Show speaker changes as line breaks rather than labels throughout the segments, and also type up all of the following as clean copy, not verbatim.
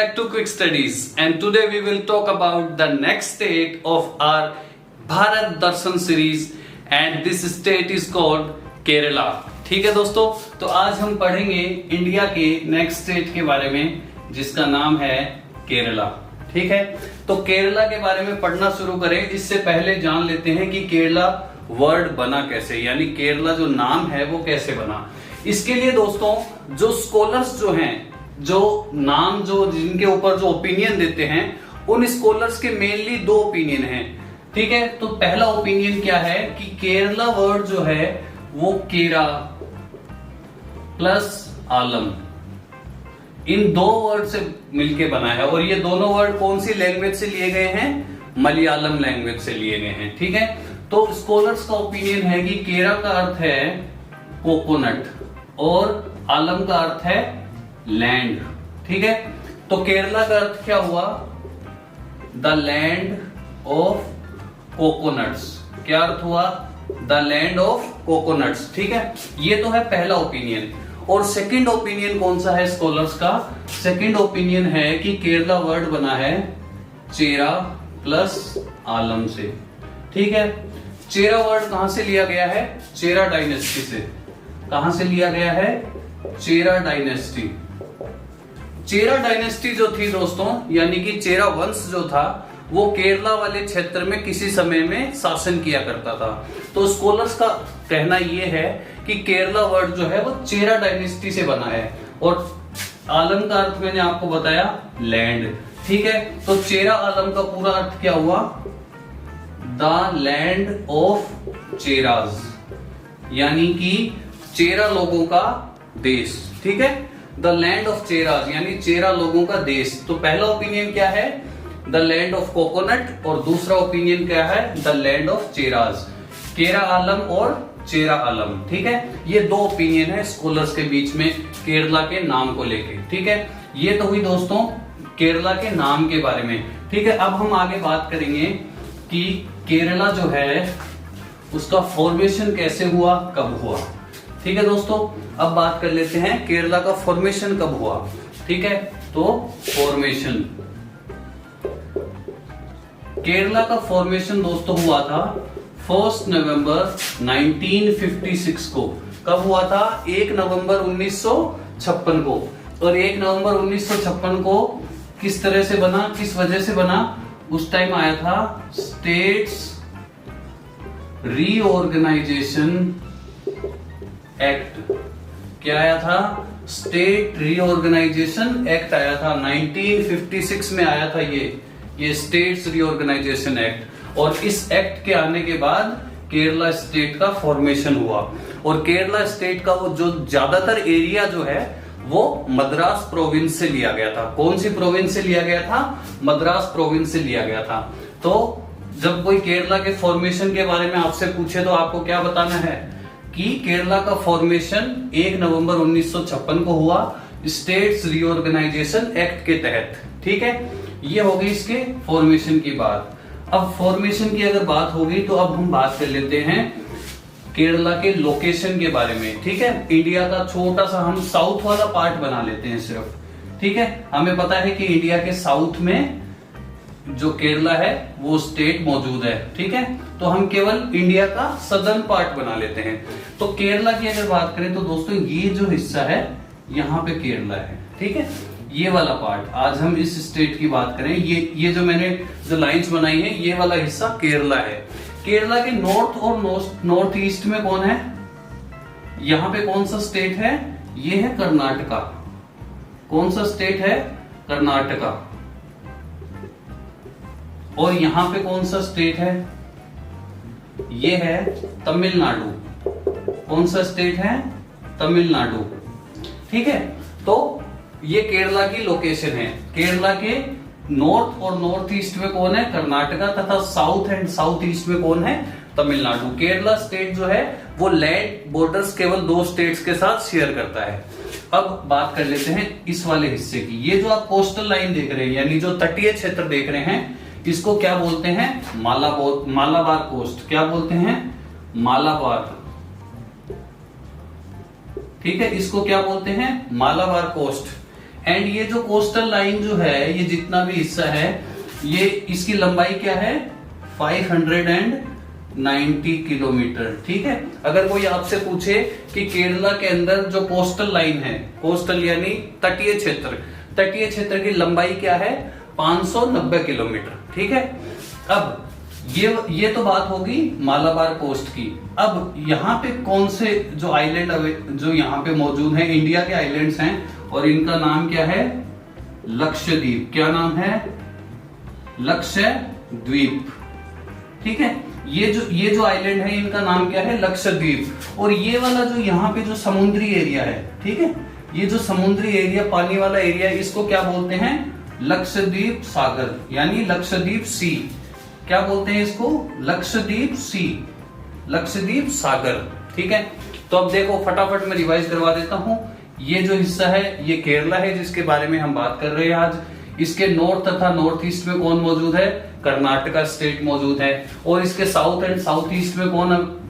back to Quick Studies, and today we will talk about the next state of our Bharat Darshan series, and this state is called Kerala. ठीक है दोस्तों, तो आज हम पढ़ेंगे India के next state के बारे में जिसका नाम है केरला। ठीक है, तो केरला के बारे में पढ़ना शुरू करें इससे पहले जान लेते हैं कि केरला वर्ड बना कैसे, यानी केरला जो नाम है वो कैसे बना। इसके लिए दोस्तों जो स्कॉलर्स जो हैं, जो नाम जो जिनके ऊपर जो ओपिनियन देते हैं, उन स्कॉलर्स के मेनली दो ओपिनियन हैं। ठीक है, तो पहला ओपिनियन क्या है कि केरला वर्ड जो है वो केरा प्लस आलम, इन दो वर्ड से मिलके बना है, और ये दोनों वर्ड कौन सी लैंग्वेज से लिए गए हैं? मलयालम लैंग्वेज से लिए गए हैं। ठीक है, तो स्कॉलर्स का ओपिनियन है कि केरा का अर्थ है कोकोनट और आलम का अर्थ है लैंड। ठीक है, तो केरला का अर्थ क्या हुआ? The land of coconuts. क्या अर्थ हुआ? The land of coconuts. ठीक है, ये तो है पहला ओपिनियन। और सेकंड ओपिनियन कौन सा है स्कॉलर्स का? सेकंड ओपिनियन है कि केरला वर्ड बना है चेरा प्लस आलम से। ठीक है, चेरा वर्ड कहां से लिया गया है? चेरा डायनेस्टी से। कहां से लिया गया है? चेरा डायनेस्टी। चेरा डायनेस्टी जो थी दोस्तों, यानी कि चेरा वंश जो था, वो केरला वाले क्षेत्र में किसी समय में शासन किया करता था। तो स्कॉलर्स का कहना यह है कि केरला वर्ड जो है वो चेरा डायनेस्टी से बना है, और आलम का अर्थ मैंने आपको बताया लैंड। ठीक है, तो चेरा आलम का पूरा अर्थ क्या हुआ? द लैंड ऑफ चेराज, यानी कि चेरा लोगों का देश। ठीक है, द लैंड ऑफ चेराज यानी चेरा लोगों का देश। तो पहला ओपिनियन क्या है? द लैंड ऑफ कोकोनट, और दूसरा ओपिनियन क्या है? द लैंड ऑफ चेराज, केरा आलम और चेरा आलम। ठीक है, ये दो ओपिनियन है स्कॉलर्स के बीच में केरला के नाम को लेके। ठीक है, ये तो हुई दोस्तों केरला के नाम के बारे में। ठीक है, अब हम आगे बात करेंगे कि केरला जो है उसका फॉर्मेशन कैसे हुआ, कब हुआ। ठीक है दोस्तों, अब बात कर लेते हैं केरला का फॉर्मेशन कब हुआ। ठीक है, तो फॉर्मेशन, केरला का फॉर्मेशन दोस्तों हुआ था 1 नवंबर 1956 को। कब हुआ था? 1 नवंबर 1956 को। और 1 नवंबर 1956 को किस तरह से बना, किस वजह से बना? उस टाइम आया था स्टेट्स रीऑर्गेनाइजेशन एक्ट। क्या आया था? स्टेट रीऑर्गेनाइजेशन एक्ट आया था 1956 में आया था ये स्टेट्स रीऑर्गेनाइजेशन एक्ट। और इस एक्ट के आने के बाद केरला स्टेट का फॉर्मेशन हुआ, और केरला स्टेट का वो जो ज्यादातर एरिया जो है वो मद्रास प्रोविंस से लिया गया था। कौन सी प्रोविंस से लिया गया था? मद्रास प्रोविंस से लिया गया था। तो जब कोई केरला के फॉर्मेशन के बारे में आपसे पूछे तो आपको क्या बताना है कि केरला का फॉर्मेशन 1 नवंबर 1956 को हुआ स्टेट्स रीऑर्गेनाइजेशन एक्ट के तहत। ठीक है, ये हो गई इसके फॉर्मेशन की बात। अब फॉर्मेशन की अगर बात होगी तो अब हम बात कर लेते हैं केरला के लोकेशन के बारे में। ठीक है, इंडिया का छोटा सा हम साउथ वाला पार्ट बना लेते हैं सिर्फ। ठीक है, हमें पता है कि इंडिया के साउथ में जो केरला है वो स्टेट मौजूद है। ठीक है, तो हम केवल इंडिया का सदर्न पार्ट बना लेते हैं। तो केरला की अगर बात करें तो दोस्तों ये जो हिस्सा है यहाँ पे केरला है। ठीक है, ये वाला पार्ट, आज हम इस स्टेट की बात करें, ये जो मैंने जो लाइंस बनाई है, ये वाला हिस्सा केरला है। केरला के नॉर्थ और नॉर्थ ईस्ट में कौन है? यहाँ पे कौन सा स्टेट है? ये है कर्नाटका। कौन सा स्टेट है? कर्नाटका। और यहां पे कौन सा स्टेट है? ये है तमिलनाडु। कौन सा स्टेट है? तमिलनाडु। ठीक है, तो ये केरला की लोकेशन है। केरला के नॉर्थ और नॉर्थ ईस्ट में कौन है? कर्नाटका, तथा साउथ एंड साउथ ईस्ट में कौन है? तमिलनाडु। केरला स्टेट जो है वो लैंड बॉर्डर्स केवल दो स्टेट्स के साथ शेयर करता है। अब बात कर लेते हैं इस वाले हिस्से की। ये जो आप कोस्टल लाइन देख रहे हैं, यानी जो तटीय क्षेत्र देख रहे हैं, इसको क्या बोलते हैं? मालाबार कोस्ट। क्या बोलते हैं? मालाबार। ठीक है, इसको क्या बोलते हैं? मालाबार कोस्ट। एंड ये जो कोस्टल लाइन जो है, ये जितना भी हिस्सा है, ये इसकी लंबाई क्या है 590 किलोमीटर। ठीक है, अगर कोई आपसे पूछे कि केरला के अंदर जो कोस्टल लाइन है, कोस्टल यानी तटीय क्षेत्र, तटीय क्षेत्र की लंबाई क्या है 590 किलोमीटर। ठीक है, अब ये तो बात होगी मालाबार कोस्ट की। अब यहाँ पे कौन से जो आइलैंड जो यहाँ पे मौजूद हैं, इंडिया के आइलैंड्स हैं और इनका नाम क्या है लक्षद्वीप। क्या नाम है लक्षद्वीप। ठीक है, ये जो आइलैंड है इनका नाम क्या है लक्षद्वीप। और ये वाला जो यहाँ पे जो समुद्री एरिया है, ठीक है, ये जो समुद्री एरिया पानी वाला एरिया है, इसको क्या बोलते हैं लक्षद्वीप सागर यानी लक्षद्वीप सी। क्या बोलते हैं इसको लक्षद्वीप सी, लक्षद्वीप सागर। ठीक है, तो अब देखो फटाफट मैं रिवाइज करवा देता हूं। ये जो हिस्सा है ये केरला है जिसके बारे में हम बात कर रहे हैं आज। इसके नॉर्थ तथा नॉर्थ ईस्ट में कौन मौजूद है कर्नाटका स्टेट मौजूद है। और इसके साउथ एंड साउथ ईस्ट में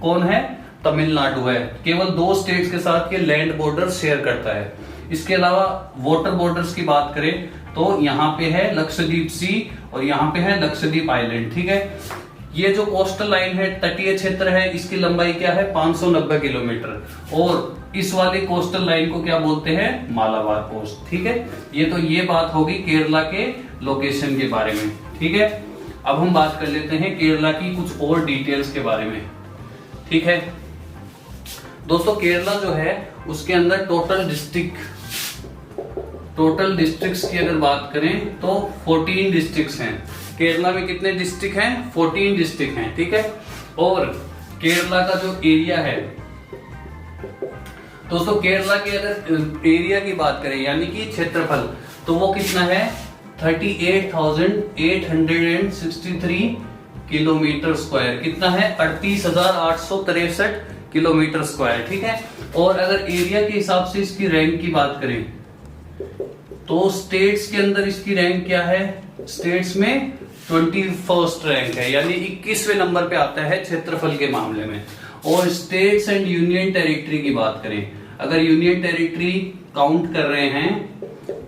कौन है तमिलनाडु है। केवल 2 स्टेट्स के साथ ये लैंड बॉर्डर शेयर करता है। इसके अलावा वाटर बॉर्डर्स की बात करें तो यहाँ पे है लक्षद्वीप सी और यहाँ पे है लक्षद्वीप आइलैंड। ठीक है, ये जो कोस्टल लाइन है तटीय क्षेत्र है, इसकी लंबाई क्या है 590 किलोमीटर। और इस वाली कोस्टल लाइन को क्या बोलते हैं मालाबार कोस्ट। ठीक है, ये बात होगी केरला के लोकेशन के बारे में। ठीक है, अब हम बात कर लेते हैं केरला की कुछ और डिटेल्स के बारे में। ठीक है दोस्तों, केरला जो है उसके अंदर टोटल डिस्ट्रिक्ट्स की अगर बात करें तो 14 डिस्ट्रिक्ट्स हैं। केरला में कितने डिस्ट्रिक्ट हैं 14 डिस्ट्रिक्ट हैं। ठीक है, और केरला का जो एरिया है दोस्तों, केरला के अगर एरिया की बात करें यानी कि क्षेत्रफल, तो वो कितना है 38,863 किलोमीटर स्क्वायर। कितना है 38,863 किलोमीटर स्क्वायर। ठीक है, और अगर एरिया के हिसाब से इसकी रैंक की बात करें तो स्टेट्स के अंदर इसकी रैंक क्या है, स्टेट्स में 21st रैंक है यानी 21वें नंबर पे आता है क्षेत्रफल के मामले में। और स्टेट्स एंड यूनियन टेरिटरी की बात करें, अगर यूनियन टेरिटरी काउंट कर रहे हैं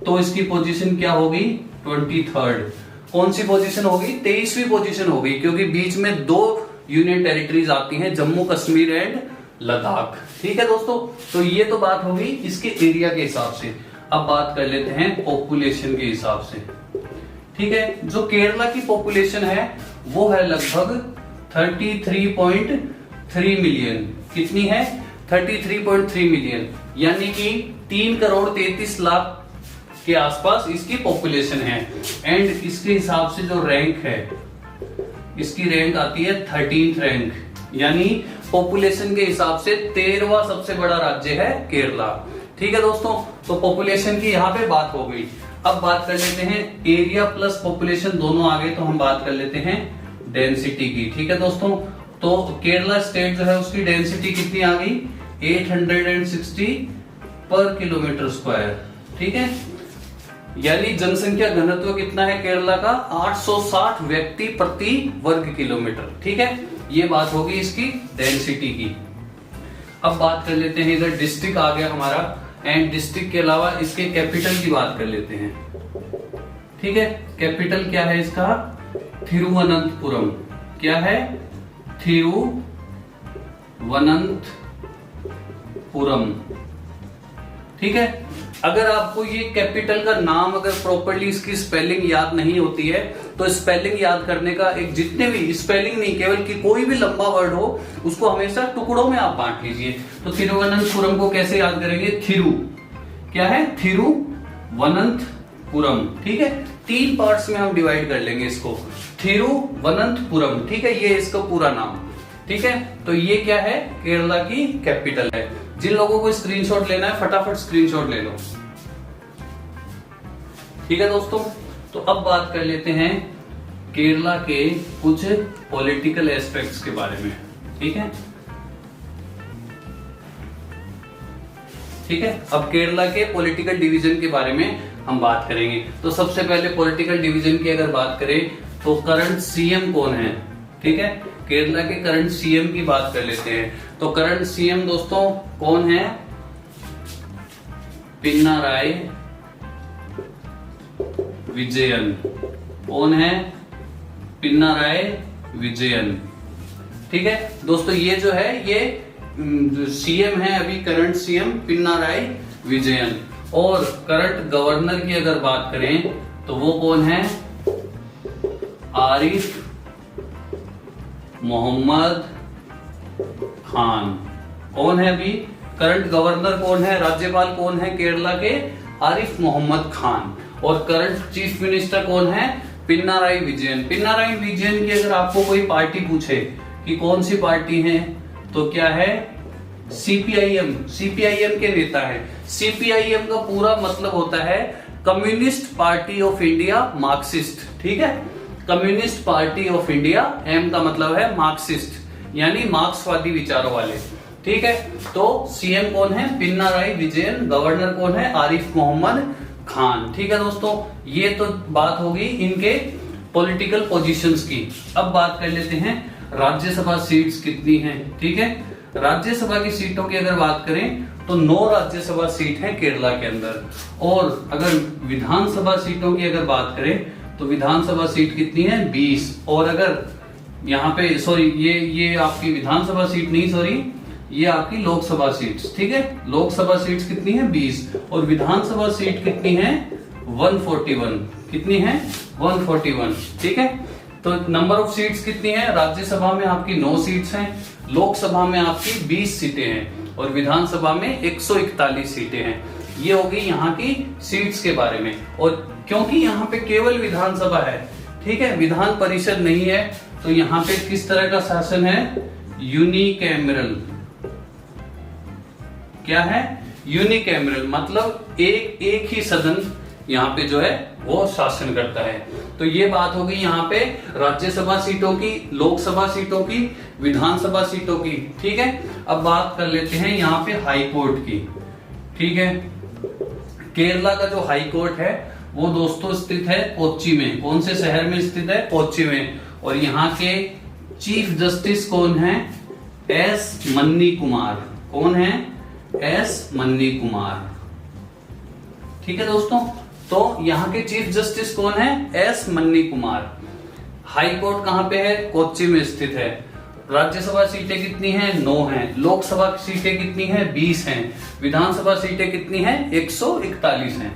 तो इसकी पोजीशन क्या होगी 23rd। कौन सी पोजीशन होगी 23वीं पोजीशन होगी, क्योंकि बीच में 2 यूनियन टेरिटरीज आती हैं जम्मू कश्मीर एंड लद्दाख। ठीक है दोस्तों, तो ये तो बात होगी इसके एरिया के हिसाब से। अब बात कर लेते हैं पॉपुलेशन के हिसाब से। ठीक है, जो केरला की पॉपुलेशन है वो है लगभग 33.3 मिलियन। कितनी है 33.3 मिलियन, यानी कि 3,33,00,000 के आसपास इसकी पॉपुलेशन है। एंड इसके हिसाब से जो रैंक है, इसकी रैंक आती है 13th रैंक, यानी पॉपुलेशन के हिसाब से 13वां सबसे बड़ा राज्य है केरला। ठीक है दोस्तों, तो पॉपुलेशन की यहाँ पे बात हो गई। अब बात कर लेते हैं एरिया प्लस पॉपुलेशन दोनों आ गए तो हम बात कर लेते हैं डेंसिटी की। ठीक है दोस्तों, तो केरला स्टेट जो है उसकी डेंसिटी कितनी आ गई 860 पर किलोमीटर स्क्वायर। ठीक है, यानी जनसंख्या घनत्व कितना है केरला का 860 व्यक्ति प्रति वर्ग किलोमीटर। ठीक है, ये बात होगी इसकी डेंसिटी की। अब बात कर लेते हैं, इधर डिस्ट्रिक्ट आ गया हमारा, एंड डिस्ट्रिक्ट के अलावा इसके कैपिटल की बात कर लेते हैं। ठीक है, कैपिटल क्या है इसका थिरुवनंतपुरम। क्या है थिरुवनंतपुरम। ठीक है, अगर आपको ये कैपिटल का नाम अगर प्रॉपर्ली इसकी स्पेलिंग याद नहीं होती है तो स्पेलिंग याद करने का एक, जितने भी स्पेलिंग नहीं केवल कि कोई भी लंबा वर्ड हो उसको हमेशा टुकड़ों में आप बांट लीजिए। तो थिरुवनंतपुरम को कैसे याद करेंगे, थिरु क्या है थिरुवनंतपुरम। ठीक है, 3 पार्ट्स में हम डिवाइड कर लेंगे इसको, थिरुवनंतपुरम। ठीक है, ये इसका पूरा नाम। ठीक है, तो ये क्या है केरला की कैपिटल है। जिन लोगों को स्क्रीनशॉट लेना है फटाफट स्क्रीनशॉट ले लो। ठीक है दोस्तों, तो अब बात कर लेते हैं केरला के कुछ पॉलिटिकल एस्पेक्ट्स के बारे में। ठीक है, ठीक है, अब केरला के पॉलिटिकल डिवीजन के बारे में हम बात करेंगे। तो सबसे पहले पॉलिटिकल डिवीजन की अगर बात करें तो करंट सीएम कौन है। ठीक है, केरला के करंट सीएम की बात कर लेते हैं। तो करंट सीएम दोस्तों कौन है, पिनाराई विजयन। कौन है? पिनाराई विजयन। ठीक है दोस्तों, ये जो है ये सीएम है अभी, करंट सीएम पिनाराई विजयन। और करंट गवर्नर की अगर बात करें तो वो कौन है? आरिफ मोहम्मद खान। कौन है अभी करंट गवर्नर? कौन है? राज्यपाल कौन है केरला के? आरिफ मोहम्मद खान। और करंट चीफ मिनिस्टर कौन है? पिनाराई विजयन। पिनाराई विजयन की अगर आपको कोई पार्टी पूछे कि कौन सी पार्टी है, तो क्या है? सीपीआईएम। सीपीआईएम के नेता है। सीपीआईएम का पूरा मतलब होता है Communist Party of India Marxist. ठीक है, Communist Party of India, M का मतलब है मार्क्सिस्ट, यानी मार्क्सवादी विचारों वाले। ठीक है, तो सीएम कौन है? पिनाराई विजयन। गवर्नर कौन है? आरिफ मोहम्मद खान। ठीक है दोस्तों, ये तो बात होगी इनके पॉलिटिकल पोजीशंस की। अब बात कर लेते हैं राज्यसभा सीट्स कितनी हैं। ठीक है, राज्यसभा की सीटों की अगर बात करें तो 9 राज्यसभा सीट है केरला के अंदर। और अगर विधानसभा सीटों की अगर बात करें तो विधानसभा सीट कितनी है? 20। और अगर यहाँ पे सॉरी, ये आपकी विधानसभा सीट नहीं, सॉरी, ये आपकी लोकसभा सीट्स। ठीक है, लोकसभा सीट्स कितनी है? 20। और विधानसभा सीट कितनी है? 141। कितनी है? 141। ठीक है, तो नंबर ऑफ सीट्स कितनी है? राज्यसभा में आपकी 9 सीट्स हैं, लोकसभा में आपकी 20 सीटें हैं और विधानसभा में 141 सीटें हैं। ये होगी यहाँ की सीट्स के बारे में। और क्योंकि यहाँ पे केवल विधानसभा है, ठीक है, विधान परिषद नहीं है, तो यहाँ पे किस तरह का शासन है? यूनिकैमरल। क्या है? यूनिकैमरल, मतलब एक ही सदन यहाँ पे जो है वो शासन करता है। तो ये बात होगी यहाँ पे राज्यसभा सीटों की, लोकसभा सीटों की, विधानसभा सीटों की। ठीक है, अब बात कर लेते हैं यहाँ पे हाई कोर्ट की। ठीक है, केरला का जो हाई कोर्ट है वो दोस्तों स्थित है कोच्चि में। कौन से शहर में स्थित है? कोच्चि में। और यहाँ के चीफ जस्टिस कौन है? एस मन्नी कुमार। कौन है? एस मन्नी कुमार। ठीक है दोस्तों, तो यहाँ के चीफ जस्टिस कौन है? एस मन्नी कुमार। हाई कोर्ट कहाँ पे है? कोच्चि में स्थित है। राज्यसभा सीटें कितनी हैं? 9 हैं। लोकसभा सीटें कितनी हैं? 20 हैं। विधानसभा सीटें कितनी हैं? 141 हैं।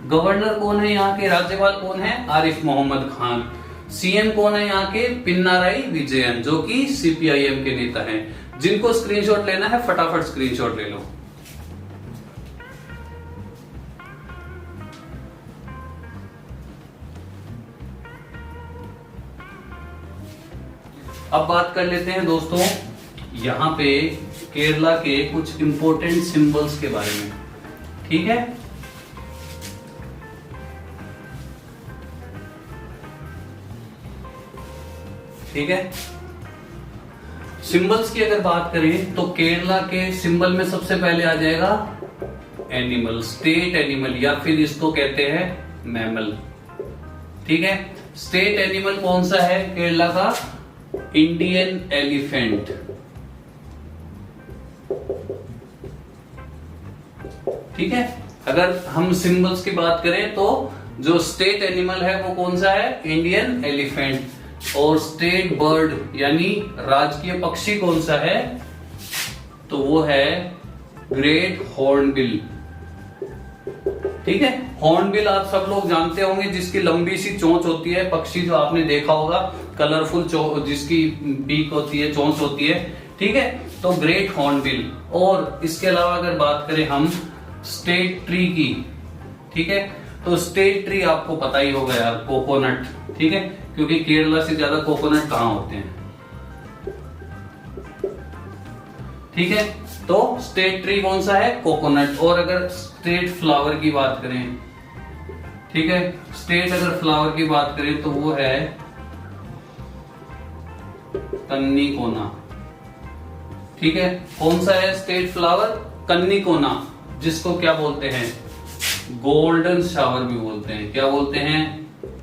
गवर्नर कौन है यहाँ के? राज्यपाल कौन है? आरिफ मोहम्मद खान। सीएम कौन है यहाँ के? पिनाराई विजयन, जो कि सीपीआईएम के नेता हैं। जिनको स्क्रीनशॉट लेना है फटाफट स्क्रीनशॉट ले लो। अब बात कर लेते हैं दोस्तों यहाँ पे केरला के कुछ इंपॉर्टेंट सिंबल्स के बारे में। ठीक है, ठीक है, सिंबल्स की अगर बात करें तो केरला के सिंबल में सबसे पहले आ जाएगा एनिमल, स्टेट एनिमल, या फिर इसको कहते हैं मैमल। ठीक है, स्टेट एनिमल कौन सा है केरला का? Indian elephant. ठीक है, अगर हम सिंबल्स की बात करें तो जो स्टेट एनिमल है वो कौन सा है? Indian elephant. और स्टेट बर्ड यानी राजकीय पक्षी कौन सा है? तो वो है ग्रेट हॉर्नबिल। ठीक है, हॉर्नबिल आप सब लोग जानते होंगे, जिसकी लंबी सी चोंच होती है, पक्षी जो आपने देखा होगा, कलरफुल जिसकी बीक होती है, चोंच होती है। ठीक है, तो ग्रेट हॉर्नबिल। और इसके अलावा अगर बात करें हम स्टेट ट्री की, ठीक है, तो स्टेट ट्री आपको पता ही होगा यार, कोकोनट। ठीक है, क्योंकि केरला से ज्यादा कोकोनट कहाँ होते हैं। ठीक है, तो स्टेट ट्री कौन सा है? कोकोनट। और अगर स्टेट फ्लावर की बात करें, ठीक है, स्टेट अगर फ्लावर की बात करें तो वो है कन्नीकोना। ठीक है, कौन सा है स्टेट फ्लावर? कन्नीकोना, जिसको क्या बोलते हैं? गोल्डन शावर भी बोलते हैं। क्या बोलते हैं?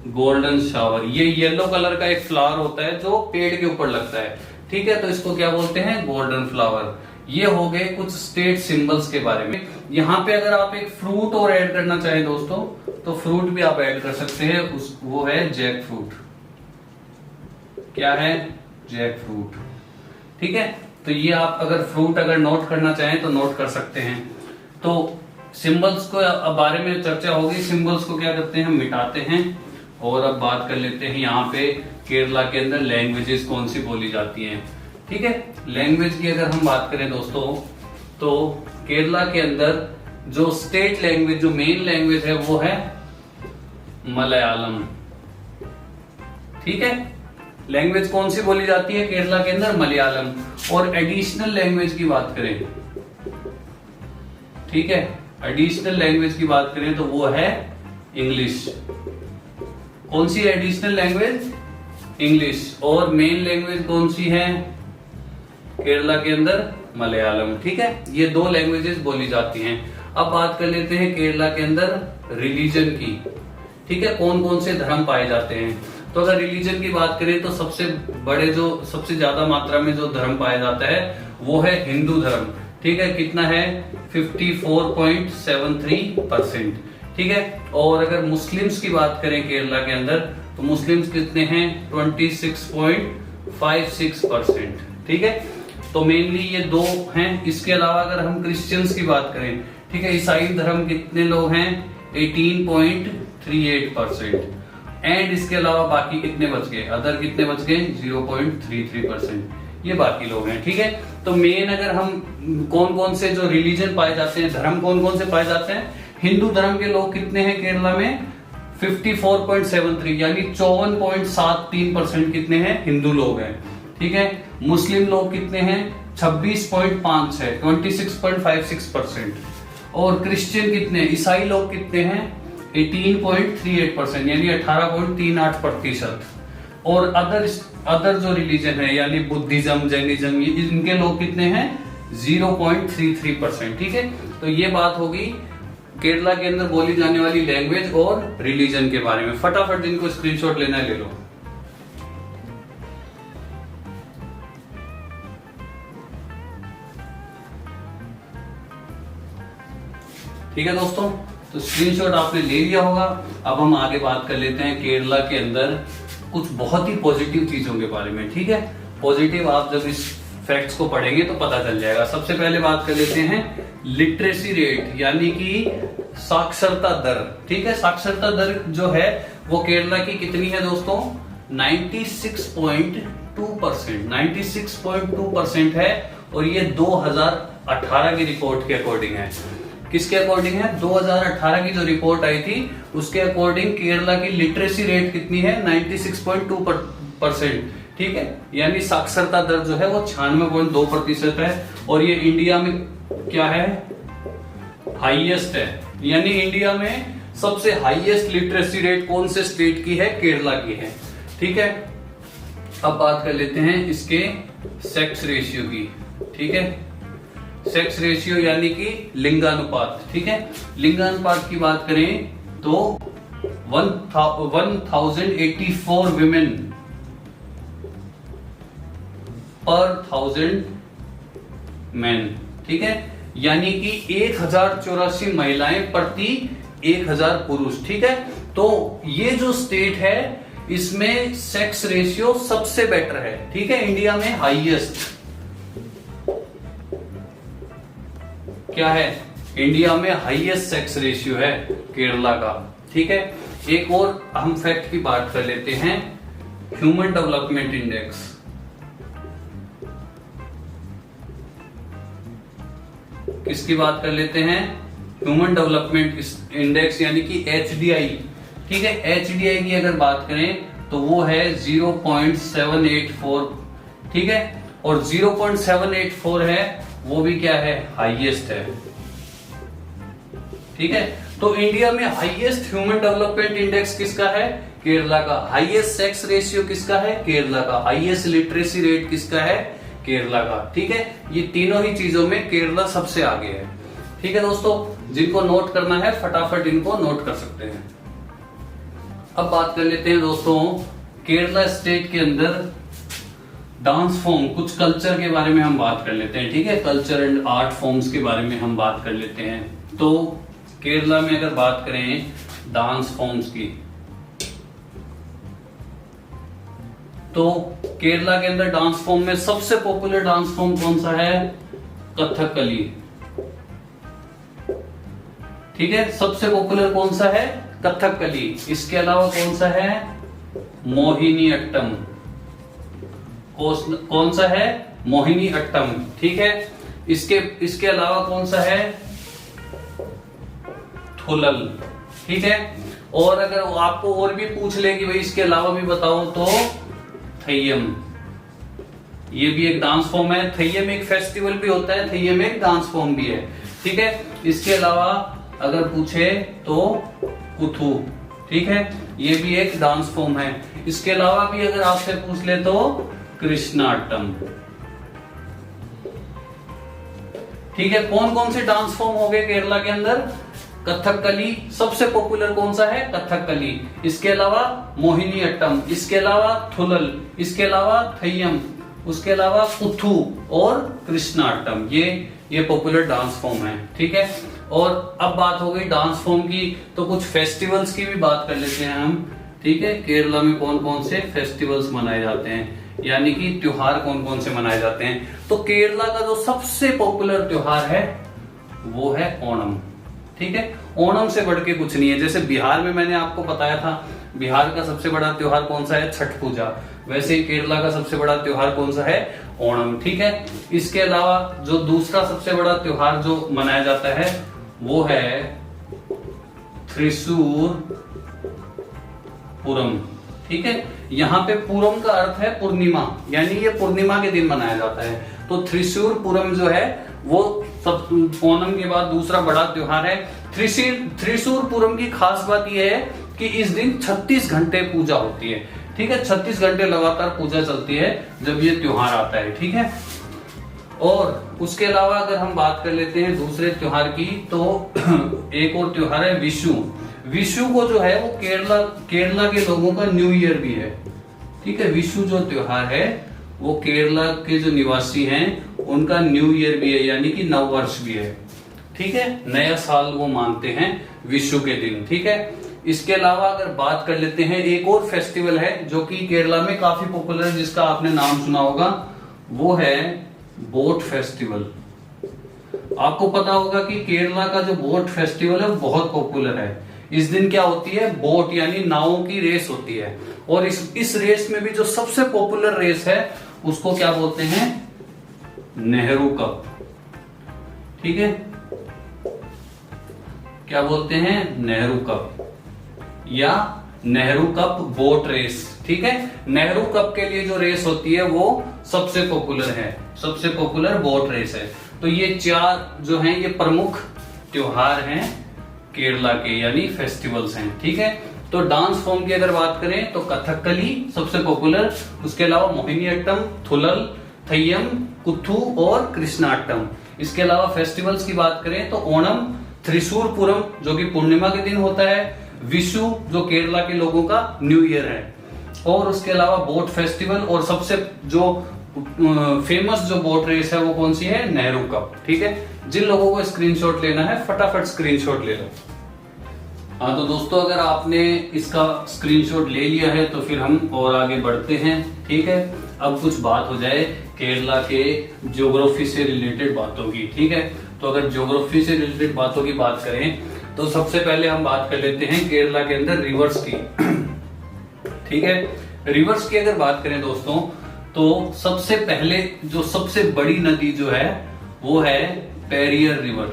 Golden shower. ये येलो कलर का एक फ्लावर होता है जो पेड़ के ऊपर लगता है। ठीक है, तो इसको क्या बोलते हैं? Golden flower. ये हो गए कुछ स्टेट सिंबल्स के बारे में। यहाँ पे अगर आप एक फ्रूट और ऐड करना चाहें दोस्तों, तो फ्रूट भी आप ऐड कर सकते हैं, वो है जैक फ्रूट। क्या है? Jack fruit. ठीक है, तो ये आप अगर फ्रूट अगर नोट करना चाहें तो नोट कर सकते हैं। तो सिंबल्स को अब बारे में चर्चा होगी, सिंबल्स को क्या करते हैं, हम मिटाते हैं। और अब बात कर लेते हैं यहाँ पे केरला के अंदर लैंग्वेजेस कौन सी बोली जाती हैं। ठीक है, लैंग्वेज की अगर हम बात करें दोस्तों, तो केरला के अंदर जो स्टेट लैंग्वेज, जो मेन लैंग्वेज है वो है मलयालम। ठीक है, लैंग्वेज कौन सी बोली जाती है केरला के अंदर? मलयालम। और एडिशनल लैंग्वेज की बात करें, ठीक है, एडिशनल लैंग्वेज की बात करें तो वो है इंग्लिश। कौन सी एडिशनल लैंग्वेज? इंग्लिश। और मेन लैंग्वेज कौन सी है केरला के अंदर? मलयालम। ठीक है, ये दो लैंग्वेजेस बोली जाती हैं। अब बात कर लेते हैं केरला के अंदर रिलीजन की। ठीक है, कौन कौन से धर्म पाए जाते हैं। तो अगर रिलीजन की बात करें तो सबसे बड़े, जो सबसे ज्यादा मात्रा में जो धर्म पाया जाता है वो है हिंदू धर्म। ठीक है, कितना है? 54.73%। ठीक है, और अगर मुस्लिम्स की बात करें केरला के अंदर, तो मुस्लिम्स कितने हैं? 26.56%। ठीक है, तो मेनली ये दो हैं। इसके अलावा अगर हम क्रिश्चियंस की बात करें, ठीक है, ईसाई धर्म कितने लोग हैं? 18.38%। एंड इसके अलावा बाकी कितने बच गए? अदर कितने बच गए? 0.33%। ये बाकी लोग हैं। ठीक है, तो मेन अगर हम कौन कौन से जो रिलीजन पाए जाते हैं, धर्म कौन कौन से पाए जाते हैं, हिंदू धर्म के लोग कितने हैं केरला में? 54.73, यानी 54.73% कितने हैं? हिंदू लोग हैं। ठीक है, मुस्लिम लोग कितने हैं? 26.5 है, 26.56%। और क्रिश्चियन कितने? ईसाई लोग कितने हैं? 18.38%, यानी 18.38%। और अदर जो रिलीजन है, यानी बुद्धिज्म, जैनिज्म, इनके लोग कितने हैं? 0.33%। ठीक है, तो ये बात होगी केरला के अंदर बोली जाने वाली लैंग्वेज और रिलीजन के बारे में। फटाफट जिनको स्क्रीनशॉट लेना है ले लो। ठीक है दोस्तों, तो स्क्रीनशॉट आपने ले लिया होगा। अब हम आगे बात कर लेते हैं केरला के अंदर कुछ बहुत ही पॉजिटिव चीजों के बारे में। ठीक है, पॉजिटिव आप जब इस फैक्ट्स को पढ़ेंगे तो पता चल जाएगा। सबसे पहले बात कर लेते हैं लिटरेसी रेट, यानी कि साक्षरता दर। ठीक है, साक्षरता दर जो है वो केरला की कितनी है दोस्तों? 96.2%। 96.2% है, और ये 2018 की रिपोर्ट के अकॉर्डिंग है। किसके अकॉर्डिंग है? 2018 की जो रिपोर्ट आई थी उसके अकॉर्डिंग केरला की लिटरेसी रेट कितनी है? 96.2%। ठीक है, यानी साक्षरता दर जो है वो 96.2% है। और ये इंडिया में क्या है? हाईएस्ट है। यानी इंडिया में सबसे हाईएस्ट लिटरेसी रेट कौन से स्टेट की है? केरला की है। ठीक है, अब बात कर लेते हैं इसके सेक्स रेशियो की। ठीक है, सेक्स रेशियो यानी कि लिंगानुपात। ठीक है, लिंगानुपात की बात करें तो 1084 विमेन पर 1000 मैन। ठीक है, यानी कि 1084 महिलाएं प्रति 1000 पुरुष। ठीक है, तो ये जो स्टेट है इसमें सेक्स रेशियो सबसे बेटर है। ठीक है, इंडिया में हाईएस्ट क्या है? इंडिया में हाईएस्ट सेक्स रेशियो है केरला का। ठीक है, एक और हम फैक्ट की बात कर लेते हैं, ह्यूमन डेवलपमेंट इंडेक्स। किसकी बात कर लेते हैं? ह्यूमन डेवलपमेंट इंडेक्स, यानी कि HDI। ठीक है, HDI की अगर बात करें तो वो है 0.784। ठीक है, और 0.784 है वो भी क्या है? हाईएस्ट है। ठीक है, तो इंडिया में हाईएस्ट ह्यूमन डेवलपमेंट इंडेक्स किसका है? केरला का। हाईएस्ट सेक्स रेशियो किसका है? केरला का। हाईएस्ट लिटरेसी रेट किसका है? केरला का। ठीक है, ये तीनों ही चीजों में केरला सबसे आगे है। ठीक है दोस्तों, जिनको नोट करना है फटाफट इनको नोट कर सकते हैं। अब बात कर लेते हैं दोस्तों केरला स्टेट के अंदर डांस फॉर्म, कुछ कल्चर के बारे में हम बात कर लेते हैं, ठीक है। कल्चर एंड आर्ट फॉर्म्स के बारे में हम बात कर लेते हैं। तो केरला में अगर बात करें डांस फॉर्म्स की, तो केरला के अंदर डांस फॉर्म में सबसे पॉपुलर डांस फॉर्म कौन सा है? कथकली, ठीक है। सबसे पॉपुलर कौन सा है? कथकली। इसके अलावा कौन सा है? मोहिनी अट्टम। कौन सा है? मोहिनी अट्टम, ठीक है। इसके अलावा कौन सा है? थुलल, ठीक है। और अगर आपको और भी पूछ ले कि भाई इसके अलावा भी बताओ, तो थय्यम, ये भी एक डांस फॉर्म है। थय्यम एक फेस्टिवल भी होता है, थय्यम एक डांस फॉर्म भी है, ठीक है। इसके अलावा अगर पूछे तो कुथू, ठीक है, ये भी एक डांस फॉर्म है। इसके अलावा भी अगर आपसे पूछ ले तो कृष्णाटम, ठीक है। कौन कौन से डांस फॉर्म हो गए केरला के अंदर? कथकली सबसे पॉपुलर कौन सा है? कथकली। इसके अलावा मोहिनी अट्टम, इसके अलावा थुलल, इसके अलावा थय्यम, उसके अलावा कुथू और कृष्णाटम, ये पॉपुलर डांस फॉर्म है, ठीक है। और अब बात हो गई डांस फॉर्म की, तो कुछ फेस्टिवल्स की भी बात कर लेते हैं हम, ठीक है। केरला में कौन कौन से फेस्टिवल्स मनाए जाते हैं, यानी कि त्योहार कौन कौन से मनाए जाते हैं। तो केरला का जो सबसे पॉपुलर त्योहार है वो है ओणम, ठीक है। ओणम से बढ़ के कुछ नहीं है। जैसे बिहार में मैंने आपको बताया था, बिहार का सबसे बड़ा त्योहार कौन सा है? छठ पूजा। वैसे ही केरला का सबसे बड़ा त्योहार कौन सा है? ओणम, ठीक है। इसके अलावा जो दूसरा सबसे बड़ा त्योहार जो मनाया जाता है वो है थ्रिसूर पूरम, ठीक है। यहाँ पे पूरम का अर्थ है पूर्णिमा, यानी ये पूर्णिमा के दिन मनाया जाता है। तो थ्रिसूर पूरम जो है वो सब ओणम के बाद दूसरा बड़ा त्योहार है। थ्रिसूर पूरम की खास बात यह है कि इस दिन 36 घंटे पूजा होती है, ठीक है। 36 घंटे लगातार पूजा चलती है जब ये त्योहार आता है, ठीक है। और उसके अलावा अगर हम बात कर लेते हैं दूसरे त्योहार की, तो एक और त्योहार है विशु। विशु को जो है वो केरला के लोगों का न्यू ईयर भी है, ठीक है। विशु जो त्योहार है वो केरला के जो निवासी हैं उनका न्यू ईयर भी है, यानी कि नव वर्ष भी है, ठीक है। नया साल वो मानते हैं विशु के दिन, ठीक है। इसके अलावा अगर बात कर लेते हैं, एक और फेस्टिवल है जो कि केरला में काफी पॉपुलर है, जिसका आपने नाम सुना होगा, वो है बोट फेस्टिवल। आपको पता होगा कि केरला का जो बोट फेस्टिवल है वो बहुत पॉपुलर है। इस दिन क्या होती है? बोट यानी नावों की रेस होती है। और इस रेस में भी जो सबसे पॉपुलर रेस है उसको क्या बोलते हैं? नेहरू कप, ठीक है। क्या बोलते हैं? नेहरू कप या नेहरू कप बोट रेस, ठीक है। नेहरू कप के लिए जो रेस होती है वो सबसे पॉपुलर है, सबसे पॉपुलर बोट रेस है। तो ये चार जो हैं ये प्रमुख त्योहार हैं केरला के, यानी फेस्टिवल्स हैं, ठीक है। तो डांस फॉर्म की अगर बात करें तो कथकली सबसे पॉपुलर, उसके अलावा मोहिनी अट्टम, थुलल, थय्यम, कुथू और कृष्णाटम। इसके अलावा फेस्टिवल्स की बात करें तो ओणम, थ्रिसूर पूरम जो कि पूर्णिमा के दिन होता है, विशु जो केरला के लोगों का न्यू ईयर है, और उसके अलावा बोट फेस्टिवल, और सबसे जो फेमस जो बोट रेस है वो कौन सी है? नेहरू कप, ठीक है। जिन लोगों को स्क्रीनशॉट लेना है फटाफट स्क्रीनशॉट ले लो। हाँ तो दोस्तों, अगर आपने इसका स्क्रीनशॉट ले लिया है तो फिर हम और आगे बढ़ते हैं, ठीक है। अब कुछ बात हो जाए केरला के ज्योग्राफी से रिलेटेड बातों की, ठीक है। तो अगर ज्योग्राफी से रिलेटेड बातों की बात करें तो सबसे पहले हम बात कर लेते हैं केरला के अंदर रिवर्स की, ठीक है। रिवर्स की अगर बात करें दोस्तों तो सबसे पहले जो सबसे बड़ी नदी जो है वो है पेरियर रिवर।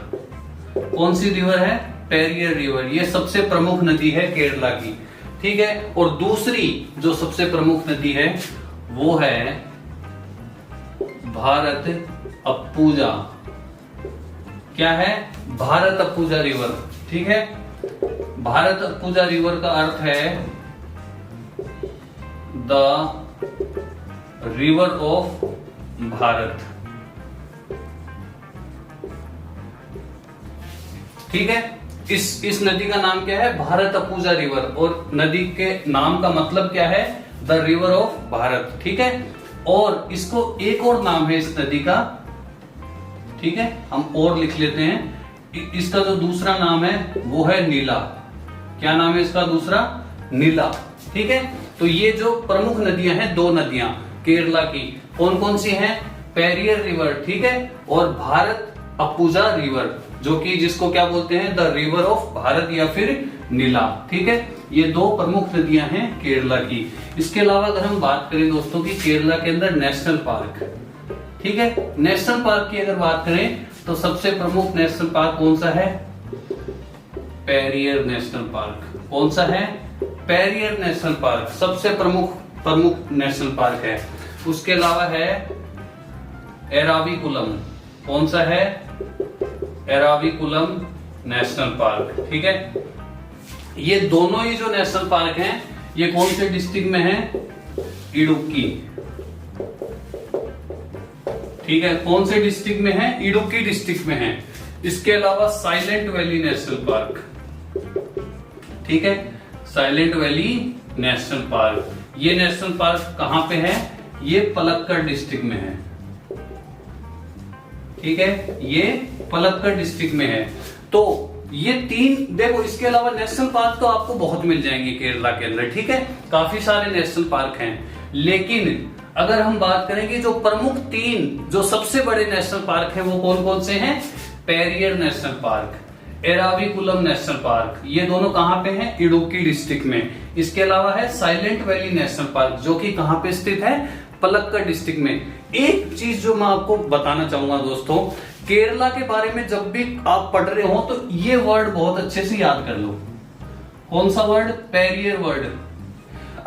कौन सी रिवर है? पेरियर रिवर। ये सबसे प्रमुख नदी है केरला की, ठीक है। और दूसरी जो सबसे प्रमुख नदी है वो है भारत अप्पुजा। क्या है? भारत अप्पुजा रिवर, ठीक है। भारत अप्पुजा रिवर का अर्थ है द रिवर ऑफ भारत, ठीक है। इस नदी का नाम क्या है? भारत अप्पुजा रिवर। और नदी के नाम का मतलब क्या है? द रिवर ऑफ भारत, ठीक है। और इसको एक और नाम है इस नदी का, ठीक है, हम और लिख लेते हैं। इसका जो दूसरा नाम है वो है नीला। क्या नाम है इसका दूसरा? नीला। ठीक है, तो ये जो प्रमुख नदियां हैं, दो नदियां केरला की, कौन कौन सी हैं? पेरियर रिवर, ठीक है, और भारत अपुजा रिवर, जो कि जिसको क्या बोलते हैं? द रिवर ऑफ भारत या फिर नीला। ठीक है, ये दो प्रमुख नदियां हैं केरला की। इसके अलावा अगर हम बात करें दोस्तों की केरला के अंदर नेशनल पार्क, ठीक है, नेशनल पार्क की अगर बात करें तो सबसे प्रमुख नेशनल पार्क कौन सा है? Periyar national park. कौन सा है? पेरियर नेशनल पार्क सबसे प्रमुख नेशनल पार्क है। उसके अलावा है एराविकुलम। कौन सा है? Eravikulam national park. ठीक है, ये दोनों ही जो नेशनल पार्क हैं ये कौन से डिस्ट्रिक्ट में है? इडुक्की। ठीक है, कौन से डिस्ट्रिक्ट में है? इडुक्की डिस्ट्रिक्ट में है। इसके अलावा साइलेंट वैली नेशनल पार्क, ठीक है, साइलेंट वैली नेशनल पार्क, ये नेशनल पार्क कहां पे है? ये पलक्कड़ डिस्ट्रिक्ट में है। ठीक है, ये पलक्कड़ डिस्ट्रिक्ट में है। तो ये तीन देखो, इसके अलावा नेशनल पार्क तो आपको बहुत मिल जाएंगे केरला के अंदर, ठीक है, काफी सारे नेशनल पार्क हैं। लेकिन अगर हम बात करेंगे जो प्रमुख तीन जो सबसे बड़े नेशनल पार्क हैं वो कौन कौन से हैं? Periyar national park, Eravikulam national park, ये दोनों कहां पे हैं? इडुक्की डिस्ट्रिक्ट में। इसके अलावा है साइलेंट वैली नेशनल पार्क, जो कि कहां पे स्थित है? पलक्कड़ डिस्ट्रिक्ट में। एक चीज जो मैं आपको बताना चाहूंगा दोस्तों, केरला के बारे में जब भी आप पढ़ रहे हो तो ये वर्ड बहुत अच्छे से याद कर लो। कौन सा वर्ड? पेरियर वर्ड।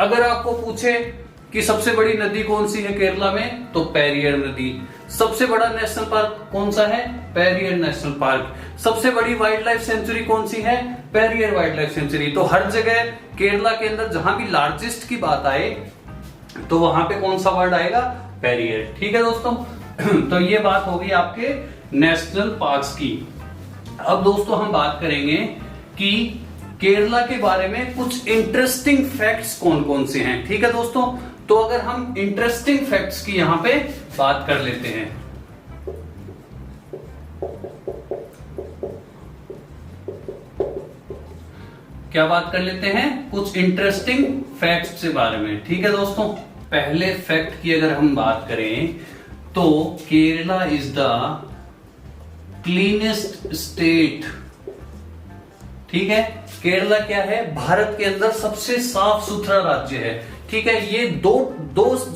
अगर आपको पूछे कि सबसे बड़ी नदी कौन सी है केरला में, तो पेरियर नदी। सबसे बड़ा नेशनल पार्क कौन सा है? Periyar national park. सबसे बड़ी वाइल्ड लाइफ सेंचुरी कौन सी है? Periyar wild life sanctuary. तो हर जगह केरला के अंदर जहां भी लार्जेस्ट की बात आए तो वहां पे कौन सा वर्ड आएगा? पेरियर। ठीक है दोस्तों, तो ये बात होगी आपके नेशनल पार्क्स की। अब दोस्तों हम बात करेंगे कि केरला के बारे में कुछ इंटरेस्टिंग फैक्ट्स कौन कौन से हैं। ठीक है दोस्तों, तो अगर हम इंटरेस्टिंग फैक्ट्स की यहां पे बात कर लेते हैं, क्या बात कर लेते हैं? कुछ इंटरेस्टिंग फैक्ट्स के बारे में। ठीक है दोस्तों, पहले फैक्ट की अगर हम बात करें तो Kerala is the cleanest state. ठीक है, केरला क्या है? भारत के अंदर सबसे साफ सुथरा राज्य है। ठीक है, ये दो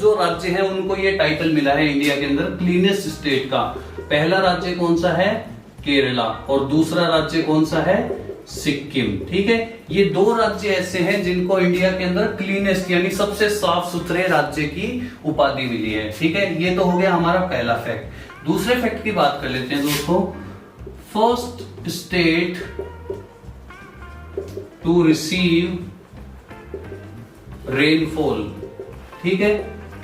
जो राज्य हैं उनको ये टाइटल मिला है इंडिया के अंदर क्लीनेस्ट स्टेट का। पहला राज्य कौन सा है? केरला, और दूसरा राज्य कौन सा है? सिक्किम। ठीक है, ये दो राज्य ऐसे हैं जिनको इंडिया के अंदर क्लीनेस्ट यानी सबसे साफ सुथरे राज्य की उपाधि मिली है। ठीक है, ये तो हो गया हमारा पहला फैक्ट। दूसरे फैक्ट की बात कर लेते हैं दोस्तों। First state to receive rainfall. ठीक है,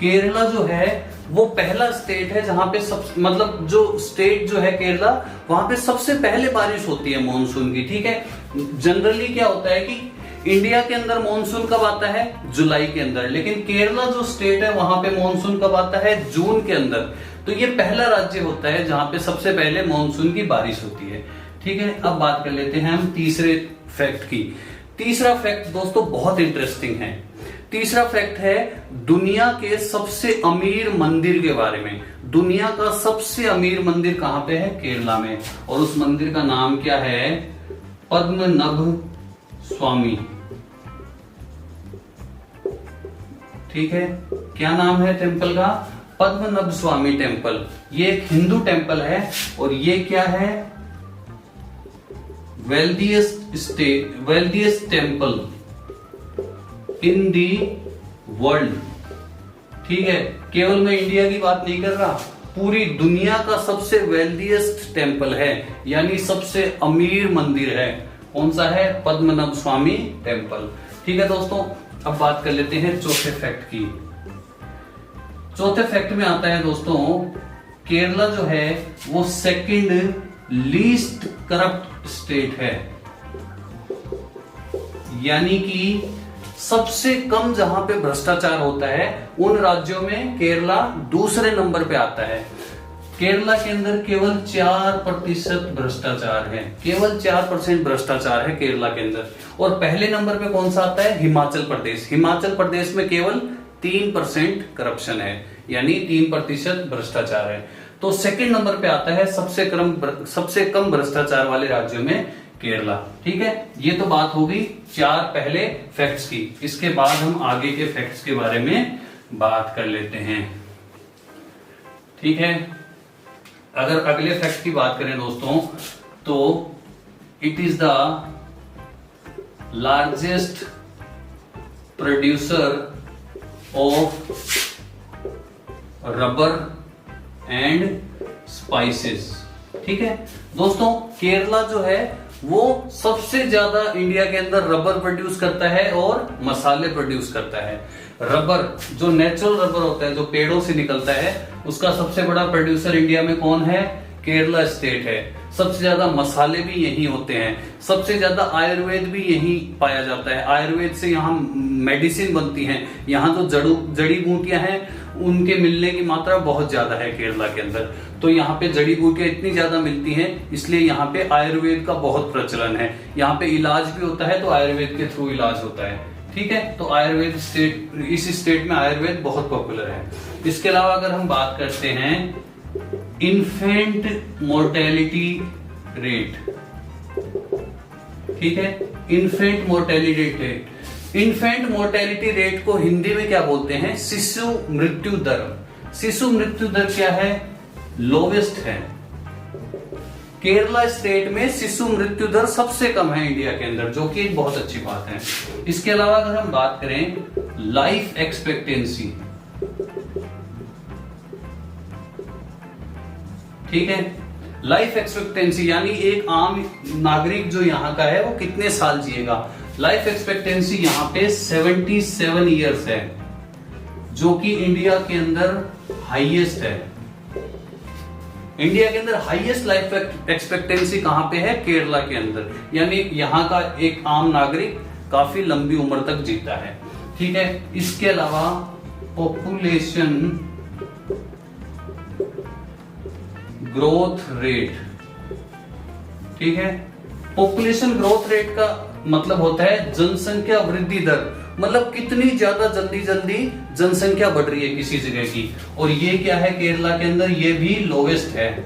केरला जो है वो पहला स्टेट है जहां पे मतलब जो स्टेट जो है केरला, वहां पे सबसे पहले बारिश होती है मॉनसून की। ठीक है, जनरली क्या होता है कि इंडिया के अंदर मॉनसून कब आता है? जुलाई के अंदर, लेकिन केरला जो स्टेट है वहां पे मॉनसून कब आता है? जून के अंदर। तो ये पहला राज्य होता है जहां पे सबसे पहले मॉनसून की बारिश होती है। ठीक है, अब बात कर लेते हैं हम तीसरे फैक्ट की। तीसरा फैक्ट दोस्तों बहुत इंटरेस्टिंग है। तीसरा फैक्ट है दुनिया के सबसे अमीर मंदिर के बारे में। दुनिया का सबसे अमीर मंदिर कहां पे है? केरला में, और उस मंदिर का नाम क्या है? पद्मनाभ स्वामी। ठीक है, क्या नाम है टेम्पल का? पद्मनाभ स्वामी टेम्पल। ये एक हिंदू टेम्पल है और ये क्या है? Wealthiest temple in the world. ठीक है, केवल मैं इंडिया की बात नहीं कर रहा, पूरी दुनिया का सबसे वेल्दिएस्ट टेम्पल है, यानी सबसे अमीर मंदिर है। कौन सा है? पद्मनाभ स्वामी टेम्पल। ठीक है दोस्तों, अब बात कर लेते हैं चौथे फैक्ट की। चौथे फैक्ट में आता है दोस्तों, केरला जो है वो सेकंड लीस्ट करप्ट स्टेट है, यानी कि सबसे कम जहां पे भ्रष्टाचार होता है उन राज्यों में केरला दूसरे नंबर पे आता है। केरला के अंदर केवल 4% भ्रष्टाचार है, केवल 4% भ्रष्टाचार है केरला के अंदर। और पहले नंबर पे कौन सा आता है? हिमाचल प्रदेश। हिमाचल प्रदेश में केवल 3% करप्शन है, यानी 3% भ्रष्टाचार है। तो सेकंड नंबर पे आता है सबसे कम भ्रष्टाचार वाले राज्यों में केरला। ठीक है, ये तो बात हो गई 4 पहले फैक्ट्स की। इसके बाद हम आगे के फैक्ट्स के बारे में बात कर लेते हैं। ठीक है, अगर अगले फैक्ट की बात करें दोस्तों, तो it is the largest producer of rubber and spices. ठीक है दोस्तों, केरला जो है वो सबसे ज्यादा इंडिया के अंदर रबर प्रोड्यूस करता है और मसाले प्रोड्यूस करता है। रबर जो नेचुरल रबर होता है, जो पेड़ों से निकलता है, उसका सबसे बड़ा प्रोड्यूसर इंडिया में कौन है? केरला स्टेट है। सबसे ज्यादा मसाले भी यही होते हैं, सबसे ज्यादा आयुर्वेद भी यही पाया जाता है। आयुर्वेद से यहाँ मेडिसिन बनती है, यहाँ जो जड़ी बूटियां हैं उनके मिलने की मात्रा बहुत ज्यादा है केरला के अंदर। तो यहाँ पे जड़ी बूटियां इतनी ज्यादा मिलती हैं, इसलिए यहाँ पे आयुर्वेद का बहुत प्रचलन है। यहाँ पे इलाज भी होता है तो आयुर्वेद के थ्रू इलाज होता है। ठीक है, तो आयुर्वेद इस स्टेट में आयुर्वेद बहुत पॉपुलर है। इसके अलावा अगर हम बात करते हैं इन्फेंट मोर्टेलिटी रेट। ठीक है, infant mortality rate, infant mortality rate को हिंदी में क्या बोलते हैं? शिशु मृत्यु दर। शिशु मृत्यु दर क्या है? लोवेस्ट है। केरला स्टेट में शिशु मृत्यु दर सबसे कम है इंडिया के अंदर, जो कि एक बहुत अच्छी बात है। इसके अलावा अगर हम बात करें लाइफ एक्सपेक्टेंसी, ठीक है, लाइफ एक्सपेक्टेंसी यानी एक आम नागरिक जो यहाँ का है वो कितने साल जिएगा। लाइफ एक्सपेक्टेंसी यहाँ पे 77 इयर्स है, जो कि इंडिया के अंदर हाईएस्ट है। इंडिया के अंदर हाईएस्ट लाइफ एक्सपेक्टेंसी कहां पे है? केरला के अंदर। यानी यहाँ का एक आम नागरिक काफी लंबी उम्र तक जीता है। ठीक है, इसके अलावा पॉपुलेशन ग्रोथ रेट, ठीक है, पॉपुलेशन ग्रोथ रेट का मतलब होता है जनसंख्या वृद्धि दर, मतलब कितनी ज्यादा जल्दी जनसंख्या बढ़ रही है किसी जगह की। और ये क्या है केरला के अंदर? ये भी लोवेस्ट है।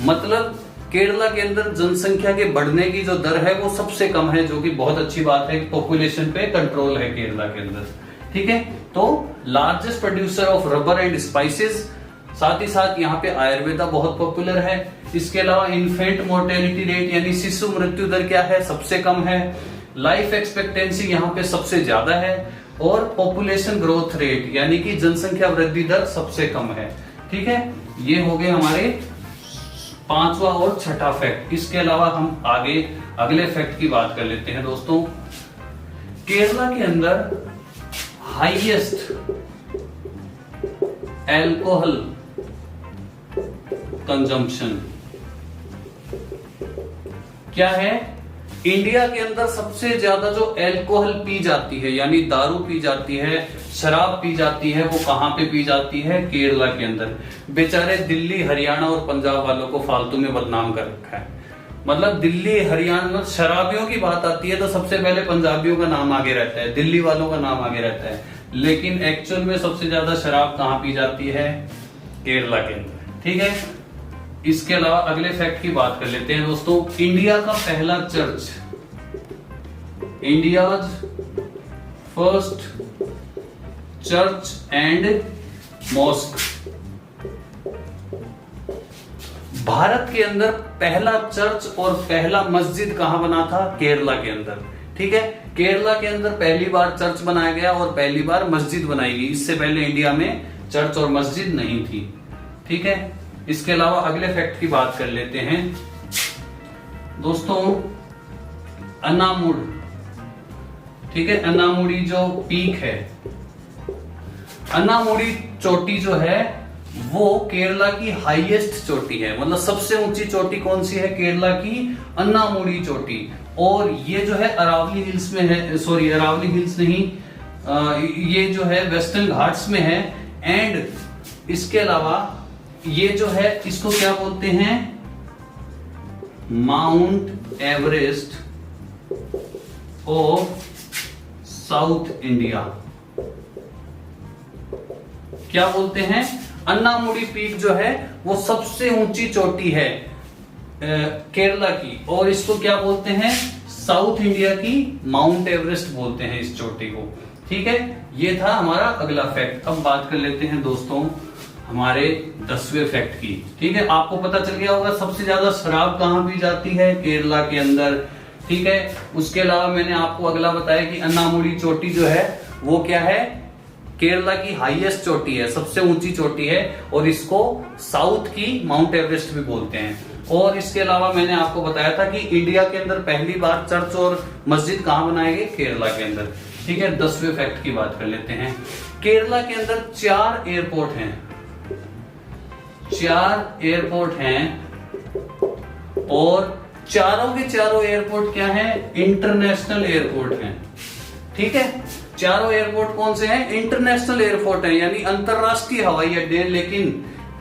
मतलब केरला के अंदर जनसंख्या के बढ़ने की जो दर है वो सबसे कम है, जो कि बहुत अच्छी बात है। पॉपुलेशन पे कंट्रोल है केरला के अंदर। ठीक है, तो largest producer of rubber and spices, साथ ही साथ यहाँ पे आयुर्वेदा बहुत पॉपुलर है। इसके अलावा इन्फेंट मोर्टेलिटी रेट यानी शिशु मृत्यु दर क्या है? सबसे कम है। लाइफ एक्सपेक्टेंसी यहाँ पे सबसे ज्यादा है और पॉपुलेशन ग्रोथ रेट यानी कि जनसंख्या वृद्धि दर सबसे कम है। ठीक है, ये हो गए हमारे 5वां और 6ठा फैक्ट। इसके अलावा हम आगे अगले फैक्ट की बात कर लेते हैं दोस्तों। केरला के अंदर हाईएस्ट एल्कोहल कंजम्पशन क्या है? इंडिया के अंदर सबसे ज्यादा जो एल्कोहल पी जाती है, यानी दारू पी जाती है, शराब पी जाती है, वो कहां पे पी जाती है? केरला के अंदर। बेचारे दिल्ली, हरियाणा और पंजाब वालों को फालतू में बदनाम कर रखा है। मतलब दिल्ली, हरियाणा में शराबियों की बात आती है तो सबसे पहले पंजाबियों का नाम आगे रहता है, दिल्ली वालों का नाम आगे रहता है। लेकिन एक्चुअल में सबसे ज्यादा शराब कहां पी जाती है? केरला के अंदर। ठीक है, इसके अलावा अगले फैक्ट की बात कर लेते हैं दोस्तों। इंडिया का पहला church, India's first church and mosque, Bharat के अंदर पहला चर्च और पहला मस्जिद कहां बना था? केरला के अंदर। ठीक है, केरला के अंदर पहली बार चर्च बनाया गया और पहली बार मस्जिद बनाई गई। इससे पहले इंडिया में चर्च और मस्जिद नहीं थी। ठीक है, इसके अलावा अगले फैक्ट की बात कर लेते हैं दोस्तों। अन्नामुड, ठीक है, अन्नामुडी जो पीक है, अन्नामुडी चोटी जो है वो केरला की हाईएस्ट चोटी है, मतलब सबसे ऊंची चोटी कौन सी है? केरला की अन्नामुडी चोटी। और ये जो है अरावली हिल्स में है, सॉरी अरावली हिल्स नहीं, ये जो है वेस्टर्न घाट्स में है। एंड इसके अलावा ये जो है इसको क्या बोलते हैं? Mount Everest of south India. क्या बोलते हैं? अन्नामुडी पीक जो है वो सबसे ऊंची चोटी है केरला की, और इसको क्या बोलते हैं? साउथ इंडिया की माउंट एवरेस्ट बोलते हैं इस चोटी को। ठीक है, ये था हमारा अगला फैक्ट। अब बात कर लेते हैं दोस्तों हमारे 10वें फैक्ट की। ठीक है, आपको पता चल गया होगा सबसे ज्यादा शराब कहां पी जाती है? केरला के अंदर। ठीक है, उसके अलावा मैंने आपको अगला बताया कि अन्नामुडी चोटी जो है वो क्या है? केरला की हाईएस्ट चोटी है, सबसे ऊंची चोटी है, और इसको साउथ की माउंट एवरेस्ट भी बोलते हैं। और इसके अलावा मैंने आपको बताया था कि इंडिया के अंदर पहली बार चर्च और मस्जिद कहां बनाए गए? केरला के अंदर। ठीक है, 10वें फैक्ट की बात कर लेते हैं। केरला के अंदर 4 एयरपोर्ट हैं, 4 एयरपोर्ट हैं, और चारों के चारों एयरपोर्ट क्या है? इंटरनेशनल एयरपोर्ट हैं। ठीक है, चारों एयरपोर्ट कौन से हैं? इंटरनेशनल एयरपोर्ट हैं, यानी अंतरराष्ट्रीय हवाई अड्डे हैं। लेकिन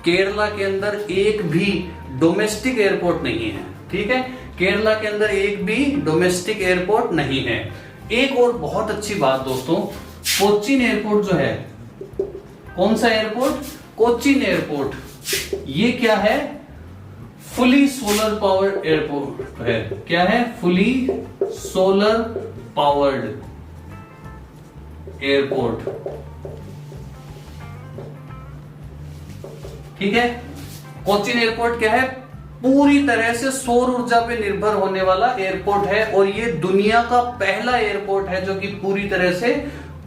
केरला के अंदर एक भी डोमेस्टिक एयरपोर्ट नहीं है। ठीक है, केरला के अंदर एक भी डोमेस्टिक एयरपोर्ट नहीं है। एक और बहुत अच्छी बात दोस्तों, कोचीन एयरपोर्ट जो है, कौन सा एयरपोर्ट? कोचीन एयरपोर्ट। ये क्या है? फुली सोलर पावर्ड एयरपोर्ट है। क्या है? Fully solar powered airport. ठीक है, कोचीन एयरपोर्ट क्या है? पूरी तरह से सौर ऊर्जा पे निर्भर होने वाला एयरपोर्ट है, और ये दुनिया का पहला एयरपोर्ट है जो कि पूरी तरह से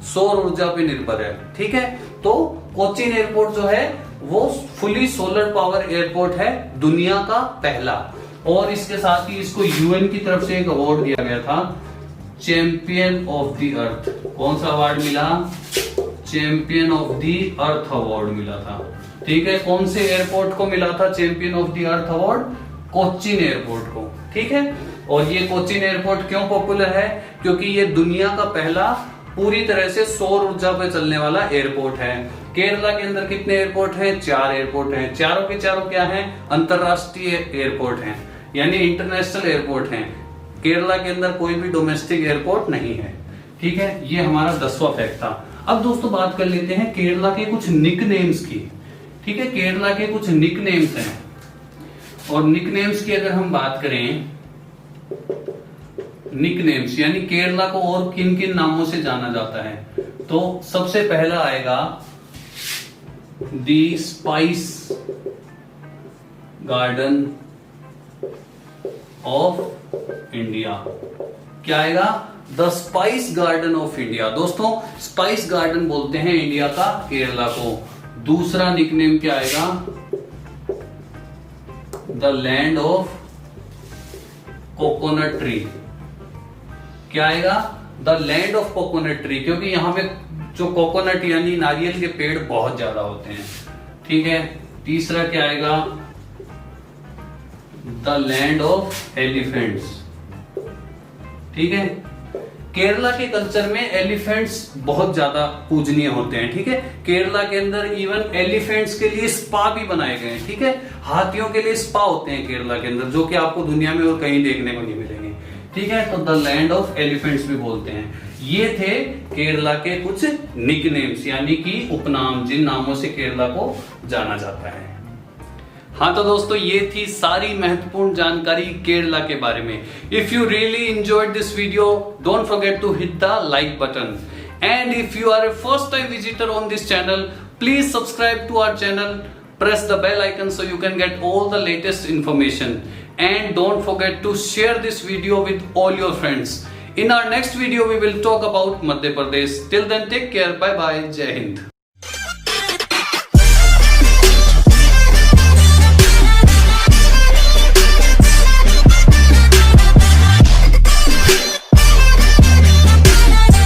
सौर ऊर्जा पे निर्भर है। ठीक है, तो कोचीन एयरपोर्ट जो है वो फुली सोलर पावर एयरपोर्ट है, दुनिया का पहला। और इसके साथ ही इसको यूएन की तरफ से एक अवार्ड दिया गया था, चैंपियन ऑफ द अर्थ। कौन सा अवार्ड मिला? Champion of the earth award मिला था। ठीक है, कौन से एयरपोर्ट को मिला था champion of the earth award? Cochin airport को। ठीक है, और ये कोचीन एयरपोर्ट क्यों पॉपुलर है? क्योंकि ये दुनिया का पहला पूरी तरह से सौर ऊर्जा पे चलने वाला एयरपोर्ट है। केरला के अंदर कितने एयरपोर्ट हैं? 4 एयरपोर्ट हैं। चारों के चारों क्या हैं? अंतरराष्ट्रीय एयरपोर्ट हैं, यानी इंटरनेशनल एयरपोर्ट हैं। केरला के अंदर कोई भी डोमेस्टिक एयरपोर्ट नहीं है। ठीक है, ये हमारा 10वां फैक्ट था। अब दोस्तों बात कर लेते हैं केरला के कुछ निकनेम्स की। ठीक है, केरला के कुछ निकनेम्स हैं, और निकनेम्स की अगर हम बात करें, निकनेम्स यानी केरला को और किन किन नामों से जाना जाता है, तो सबसे पहला आएगा दी स्पाइस गार्डन ऑफ इंडिया। क्या आएगा? The spice garden of India. दोस्तों स्पाइस गार्डन बोलते हैं इंडिया का केरला को। दूसरा निकनेम क्या आएगा? The land of coconut tree. क्या आएगा? The land of coconut tree, क्योंकि यहां पे जो कोकोनट यानी नारियल के पेड़ बहुत ज्यादा होते हैं। ठीक है, तीसरा क्या आएगा? The land of elephants. ठीक है, केरला के कल्चर में एलिफेंट्स बहुत ज्यादा पूजनीय होते हैं। ठीक है, केरला के अंदर इवन एलिफेंट्स के लिए स्पा भी बनाए गए हैं। ठीक है, हाथियों के लिए स्पा होते हैं केरला के अंदर, जो कि आपको दुनिया में और कहीं देखने को नहीं मिलेंगे। ठीक है, तो द लैंड ऑफ एलिफेंट्स भी बोलते हैं। ये थे केरला के कुछ निकनेम्स यानी कि उपनाम, जिन नामों से केरला को जाना जाता है। हाँ तो दोस्तों, ये थी सारी महत्वपूर्ण जानकारी केरला के बारे में। If you really enjoyed this video, don't forget to hit the like button, and if you are a first time visitor on this channel, please subscribe to our channel, press the bell icon so you can get all the latest information, and don't forget to share this video with all your friends. In our next video we will talk about Madhya Pradesh. Till then, take care, bye bye, Jai Hind.